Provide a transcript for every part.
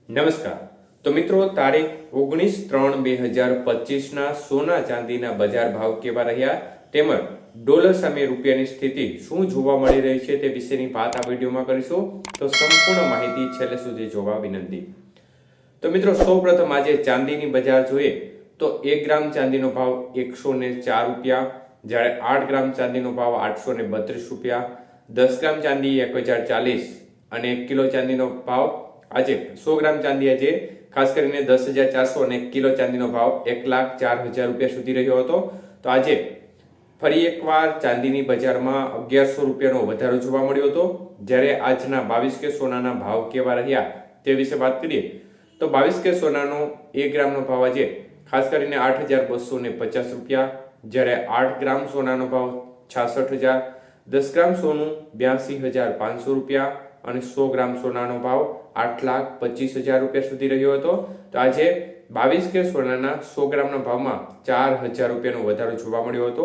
નમસ્કાર. તો મિત્રો, તારીખ 19/3/2025 સોના ચાંદીના બજાર ભાવ કેવા રહ્યા તેમજ ડોલર સામે રૂપિયાની સ્થિતિ શું જોવા મળી રહી છે તે વિશેની વાત આ વિડીયોમાં કરીશું. તો સંપૂર્ણ માહિતી છેલ્લે સુધી જોવા વિનંતી. તો મિત્રો, સૌપ્રથમ આજે ચાંદીની બજાર જોઈએ તો 1 ગ્રામ ચાંદીનો ભાવ 104 રૂપિયા, જ્યારે 8 ગ્રામ ચાંદીનો ભાવ 832 રૂપિયા, 10 ગ્રામ ચાંદી 1040 અને 1 કિલો ચાંદીનો ભાવ આજે 100 ગ્રામ ચાંદી આજે ખાસ કરીને 10,400 અને 1 કિલો ચાંદીનો ભાવ 1,04,000 રૂપિયા સુધી રહ્યો હતો. તો આજે ફરી એકવાર ચાંદીની બજારમાં 1100 રૂપિયાનો વધારો જોવા મળ્યો હતો. જ્યારે આજના 22 કે સોનાના ભાવ કેવા રહ્યા તે વિશે વાત કરીએ તો 22 કે સોનાનો 1 ગ્રામનો ભાવ આજે ખાસ કરીને 8,250 રૂપિયા, જ્યારે 8 ગ્રામ સોનાનો ભાવ 66,000, 10 ગ્રામ સોનું 82,500 રૂપિયા અને 100 ગ્રામ સોનાનો ભાવ 8,25,000 રૂપિયા સુધી રહ્યો હતો. તો આજે 22 કે સોનાના 100 ગ્રામના ભાવમાં 4,000 રૂપિયાનો વધારો જોવા મળ્યો હતો.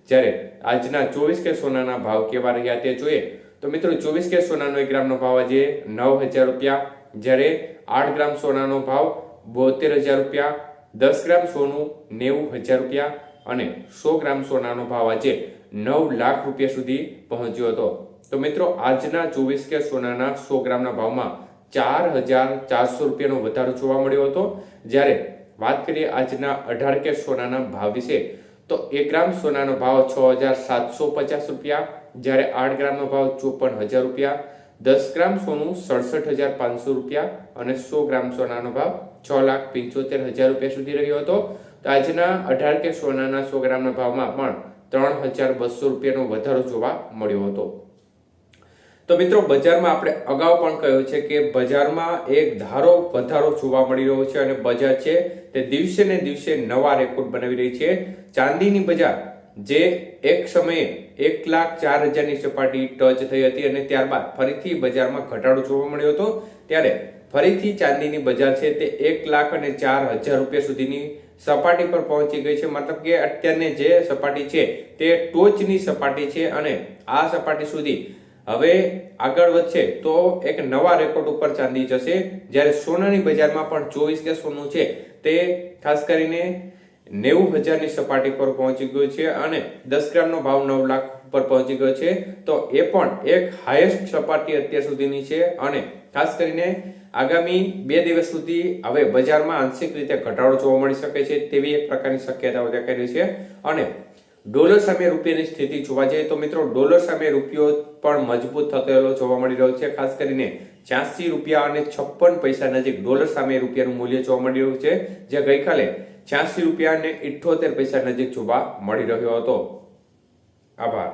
જ્યારે આજના 24 કે સોનાના ભાવ કેવા રહ્યા તે જોઈએ તો મિત્રો, 24 કે સોનાનો 1 ગ્રામનો ભાવ આજે 9,000 રૂપિયા, જ્યારે 8 ગ્રામ સોનાનો ભાવ 72,000 રૂપિયા, 10 ગ્રામ સોનું 90,000 રૂપિયા અને 100 ગ્રામ સોનાનો ભાવ આજે 9 લાખ રૂપિયા સુધી પહોંચ્યો હતો. તો મિત્રો, આજના 24 કે સોનાના 100 ગ્રામના ભાવમાં 4,400 રૂપિયાનો વધારો જોવા મળ્યો હતો. જ્યારે વાત કરીએ આજના 18 કે સોનાના ભાવ વિશે તો 1 ગ્રામ સોનાનો ભાવ 6,750 રૂપિયા, જ્યારે 8 ગ્રામનો ભાવ 54,000 રૂપિયા, 10 ગ્રામ સોનું 67,500 રૂપિયા અને 100 ગ્રામ સોનાનો ભાવ 6,75,000 રૂપિયા સુધી રહ્યો હતો. તો આજના 18 કે સોનાના 100 ગ્રામના ભાવમાં પણ 3,200 રૂપિયાનો વધારો જોવા મળ્યો હતો. તો મિત્રો, બજારમાં આપણે અગાઉ પણ કહ્યું છે કે બજારમાં એક ધારો વધારો જોવા મળી રહ્યો છે અને બજાર છે તે દિવસે ને દિવસે નવા રેકોર્ડ બનાવી રહી છે. ચાંદીની બજાર જે એક સમયે 1,04,000 ની સપાટી ટચ થઈ હતી અને ત્યારબાદ ફરીથી બજારમાં ઘટાડો જોવા મળ્યો હતો, ત્યારે ફરીથી ચાંદીની બજાર છે તે 1,04,000 રૂપિયા સુધીની સપાટી પર પહોંચી ગઈ છે. મતલબ કે અત્યારની જે સપાટી છે તે ટોચની સપાટી છે અને આ સપાટી સુધી હવે આગળ વધશે તો એક નવા રેકોર્ડ ઉપર ચાંદી જશે. જ્યારે સોનાની બજારમાં પણ 24 કે સોનું છે તે ખાસ કરીને 90,000 ની સપાટી પર પહોંચી ગયું છે અને 10 ગ્રામનો ભાવ 9 લાખ પર પહોંચી ગયો છે. તો એ પણ એક હાઈએસ્ટ સપાટી અત્યાર સુધીની છે અને ખાસ કરીને આગામી 2 દિવસ સુધી હવે બજારમાં આંશિક રીતે ઘટાડો જોવા મળી શકે છે તેવી એક પ્રકારની શક્યતાઓ દેખાઈ રહી છે. અને ડોલર સામે રૂપિયાની સ્થિતિ જોવા જઈએ તો મિત્રો, ડોલર સામે રૂપિયો પણ મજબૂત થતો જોવા મળી રહ્યો છે. ખાસ કરીને 86 રૂપિયા અને 56 પૈસા નજીક ડોલર સામે રૂપિયાનું મૂલ્ય જોવા મળી રહ્યું છે, જે ગઈકાલે 86 રૂપિયા અને 78 પૈસા નજીક જોવા મળી રહ્યો હતો. આભાર.